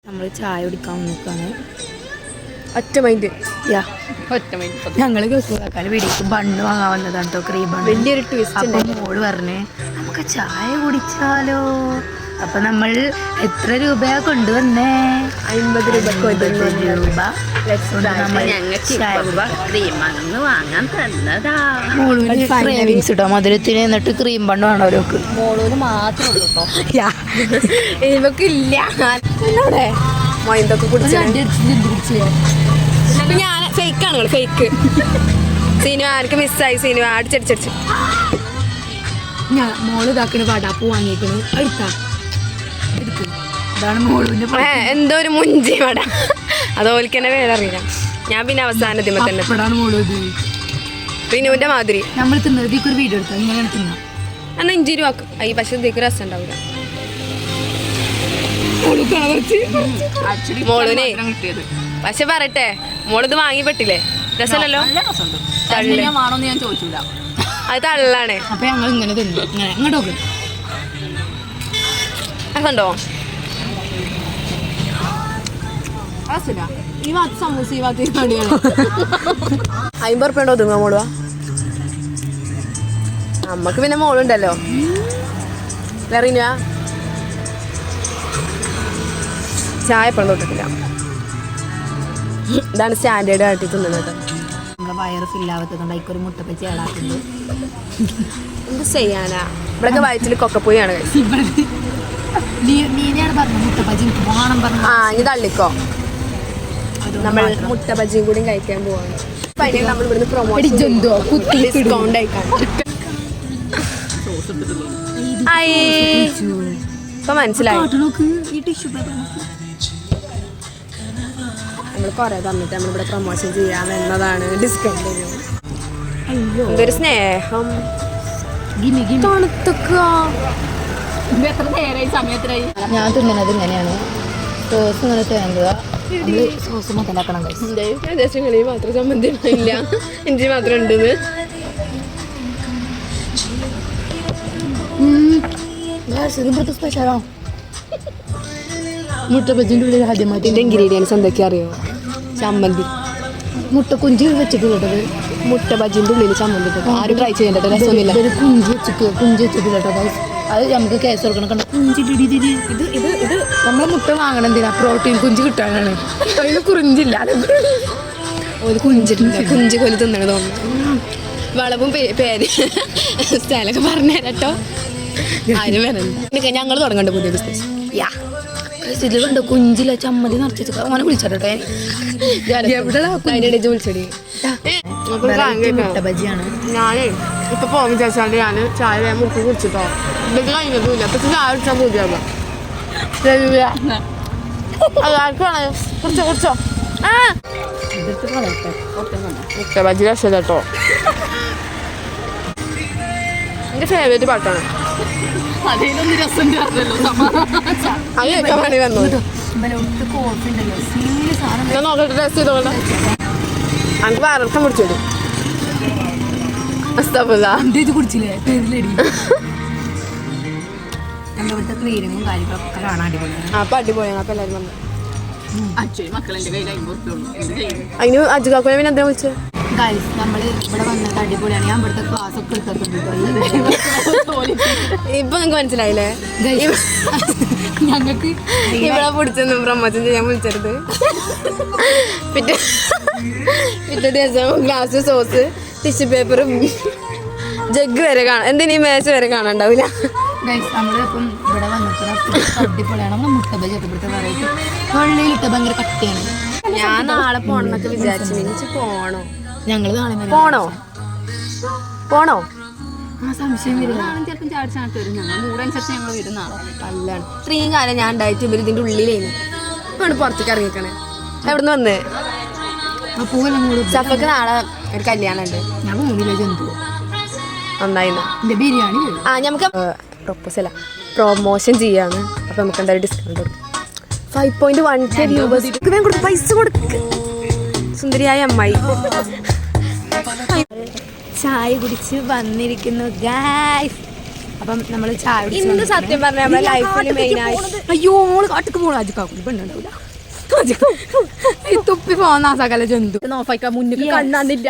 നമ്മൾ ചായ കുടിക്കാൻ നോക്കാണ്. ഒറ്റ മൈൻഡ് ഞങ്ങൾ ഗൾഫുകാക്കാല് വീടിക്ക് ബണ്ണ് വാങ്ങാൻ വന്നതാണ് കേട്ടോ. ക്രീം ബണ്ണ് വലിയൊരു ട്വിസ്റ്റ്. അപ്പം മോള് പറഞ്ഞേ നമുക്ക് ചായ കുടിച്ചാലോ. അപ്പൊ നമ്മൾ എത്ര രൂപയാ കൊണ്ടുവന്നേ? 50 രൂപ. ക്രേവിങ്സ് ഇട്ടോ മധുരത്തിന്. എന്നിട്ട് ക്രീം ബണ്ണ് വേണം അവർക്ക്. മോളൂന് മാത്രമേ ഉള്ളൂ കേട്ടോ. ഇവക്കില്ല. എന്നോടെ മൈന്തൊക്കെ കുടിച്ചു. ഞാൻ ഫേക്കാണ്. ഫേക്ക് സീനു ആർക്ക് മിസ്സായി. സീനു അടിച്ചടിച്ചടിച്ച് ഞാൻ മോള് ഇതാക്കണ പടാപ്പ് വാങ്ങിക്കണ്. എടുത്താ അതാണ് മോളിന്റെ എന്തോ ഒരു മുഞ്ചി വട. അതോലിക്ക് തന്നെ പേരറിയില്ല. ഞാൻ പിന്നെ അവസാനത്തിമ്മ തന്നെ റിനുവിന്റെ മാതിരി നമ്മൾ തിന്നത് ഒരു വീഡിയോ എടുത്താൽ ഇങ്ങനെയാണ് തിന്നാം. എന്നാ 5 രൂപ ഈ പക്ഷെ ഇതിക്ക് രസം ഉണ്ടാവില്ല. മോളിനെ പക്ഷെ പറയട്ടെ, മോളിത് വാങ്ങി പെട്ടില്ലേ? രസമല്ലല്ലോ. അത് തള്ളാണ്. അപ്പൊ ഞങ്ങൾ ഇങ്ങനെ തിന്നു. ഇങ്ങനെ ഇങ്ങോട്ട് രസമുണ്ടോ? ഈ ഭാഗത്ത് സമൂസ, ഈ ഭാഗത്ത് കടിയാണ്. 50 ഉറുപ്പ്യ ഉണ്ടോ തിന്നാ മോളുവാ? നമ്മക്ക് പിന്നെ മോളുണ്ടല്ലോ. അറിഞ്ഞ ചായ എപ്പോഴും തൊട്ടിട്ടില്ല. ഇതാണ് സ്റ്റാൻഡേർഡ് ആയിട്ട് തിന്നുന്നത്. നമ്മളെ വയറ് ഫില്ലാവാത്തതുകൊണ്ട് അതിക്കൊരു മുട്ടപ്പച്ചി ഏടാക്കുന്നത്. എന്ത് ചെയ്യാനാ? ഇവിടെയൊക്കെ വയറ്റിൽ കൊക്കപ്പോയാണ്. നീനെയാണ് പറഞ്ഞത് മുട്ടപ്പച്ചി വേണം പറഞ്ഞു. ഇനി തള്ളിക്കോ. നമ്മൾ മുട്ട ബജിയും കൂടി കഴിക്കാൻ പോവാണ്. നമ്മൾ ഇവിടുന്ന് പ്രൊമോഷൻ ഡിസ്കൗണ്ട് ആയിക്കാണ്. ഇപ്പൊ മനസ്സിലായി. നമ്മൾ കൊറേ തന്നിട്ട് നമ്മളിവിടെ പ്രൊമോഷൻ ചെയ്യാൻ എന്നതാണ് ഡിസ്കൗണ്ട്. എന്തൊരു സ്നേഹം. ഞാൻ തിന്നുന്നത് ഇങ്ങനെയാണ്. സോസ് ഇങ്ങനെ തേങ്ങുക. സോസ് മുതലാക്കണം. മാത്രം ചമ്മന്തി ഇല്ല, ഇഞ്ചി മാത്രം ഉണ്ടെന്ന്. ഇവിടുത്തെ സ്പെഷ്യലോ മുട്ട ബജിൻ്റെ ഉള്ളിൽ ആദ്യമായിട്ട് ഇൻഗ്രീഡിയൻസ് എന്തൊക്കെയാ അറിയോ? ചമ്മന്തി, മുട്ട കുഞ്ചി വെച്ചിട്ടുള്ളത്. മുട്ട ബജിൻ്റെ ഉള്ളിൽ ചമ്മന്തി ഇട്ടത് ആരും ട്രൈ ചെയ്യേണ്ട രസമൊന്നുമില്ല. കുഞ്ചി വെച്ചിട്ടുള്ളത്. അത് നമുക്ക് കേസ് കൊടുക്കണം. കണ്ട കുഞ്ചി ഇത് നമ്മൾ മുട്ട വാങ്ങണം എന്തിനാ? പ്രോട്ടീൻ കുഞ്ചി കിട്ടാനാണ്. അതിന് കുറിഞ്ചില്ല. ഒരു കുഞ്ചിട്ടുണ്ട്. കുഞ്ചി കൊല്ലം തിന്നണ തോന്നുന്നു. വളവും പേര് സ്ഥലമൊക്കെ പറഞ്ഞുതരാട്ടോ. ആരും വരണ്ട. ഞങ്ങൾ തുടങ്ങണ്ട പുതിയ ബിസിനസ്. ഇത് കണ്ടോ കുഞ്ചില ചമ്മന്തി നിറച്ചിട്ട് അങ്ങനെ വിളിച്ചോട്ടെ. അതിനിടയിൽ വിളിച്ചടി. മുട്ട ബജിയാണ്. ഞാനേ ഇപ്പൊ പോകാൻ വിചാരിച്ചാണ്ട് ഞാൻ ചായ മുക്കി കുടിച്ചിട്ടോ. ഇതൊക്കെ കഴിഞ്ഞതുമില്ല. അപ്പൊ ചായ കുടിച്ചാൽ പൂജയാകും. കുടിച്ചോ. മുട്ട ബജി രസം കേട്ടോ. എന്റെ ഫേവറേറ്റ് പാട്ടാണ്. അത് കേൾക്കാൻ വേണ്ടി വന്നു. ഞാൻ നോക്കട്ടെ, ടെസ്റ്റ് ചെയ്തോളെ. എനിക്ക് വരക്കം പിടിച്ചോളൂ. ഇത് കുടിച്ചില്ലേ? ഇവിടുത്തെ ക്ലീനിങ്ങും കാര്യങ്ങളൊക്കെ കാണാൻ അടിപൊളിയാണ്. അപ്പൊ അടിപൊളിയാണ്. അപ്പൊ എല്ലാവരും വന്നു. അതിന് അജുകാക്കുനെ പിന്നെ എന്താ വിളിച്ചത്? നമ്മൾ ഇവിടെ വന്നത് അടിപൊളിയാണ്. ഞാൻ ഇവിടുത്തെ ക്ലാസ് ഒക്കെ എടുത്തിട്ടുണ്ട്. ഇപ്പൊ നിങ്ങൾക്ക് മനസ്സിലായില്ലേ? ഞങ്ങൾക്ക് ഇവിടെ പിടിച്ചൊന്നും പ്രൊമോഷൻ ചെയ്യാൻ വിളിച്ചത്. പിറ്റേ ദിവസം ഗ്ലാസ്, സോസ്, ടിഷ്യൂ പേപ്പറും ജഗ് വരെ കാണാം. എന്തിനീ മേശ വരെ കാണാണ്ടാവില്ല. നമ്മളിപ്പം ഇവിടെ വന്നിട്ട് അടിപൊളിയാണ്. നമ്മൾ മുട്ട ബജി ഒക്കെ ഇവിടുത്തെ വെറൈറ്റി. വെള്ളയിലിട്ട ഭയങ്കര കട്ടിയാണ്. ഞാൻ നാളെ പോണെന്നൊക്കെ വിചാരിച്ചു. എനിക്ക് പോണോ? ഞങ്ങൾ നാളെ പോണോ? സംശയം വരും. ചിലപ്പം ചാടിച്ചാട്ട് വരും. ഞങ്ങൾ മൂടനുസരിച്ച് ഞങ്ങൾ വരും നാളെ. നല്ലതാണ്. ഇത്രയും കാലം ഞാൻ ഉണ്ടായിട്ട് ഇവർ ഇതിൻ്റെ ഉള്ളിലേന് ഇപ്പം പുറത്തേക്ക് ഇറങ്ങിക്കണേ. എവിടുന്ന് വന്ന് ചപ്പക്ക് നാളെ ഒരു കല്യാണം ഉണ്ട്. ഞാൻ മൂന്നിലെ ജന്തു നന്നായിരുന്നു. ബിരിയാണി നമുക്ക് പ്രൊപ്പോസല പ്രൊമോഷൻ ചെയ്യാണ്. അപ്പം നമുക്ക് എന്തായാലും ഡിസ്കൗണ്ട് കൊടുക്കും. 5.1K വ്യൂവേഴ്സ് കൊടുക്കും. പൈസ കൊടുക്ക് സുന്ദരിയായ അമ്മായി. ചായ കുടിച്ച് വന്നിരിക്കുന്നു ഗായ്സ്. അപ്പം നമ്മൾ ചായ കുടിച്ച് ഇന്ന് സത്യം പറഞ്ഞ നമ്മുടെ ലൈഫിൽ മെയിനായി അയ്യോ മോള് കാട്ടിക്ക് പോകണം അജിക്കാക്കും പെണ്ണുണ്ടാവില്ല ഈ തുപ്പി പോകുന്ന ആ സകല ജന്തു നോഫായിക്കാൻ മുന്നിൽ കണ്ണാന്നില്ല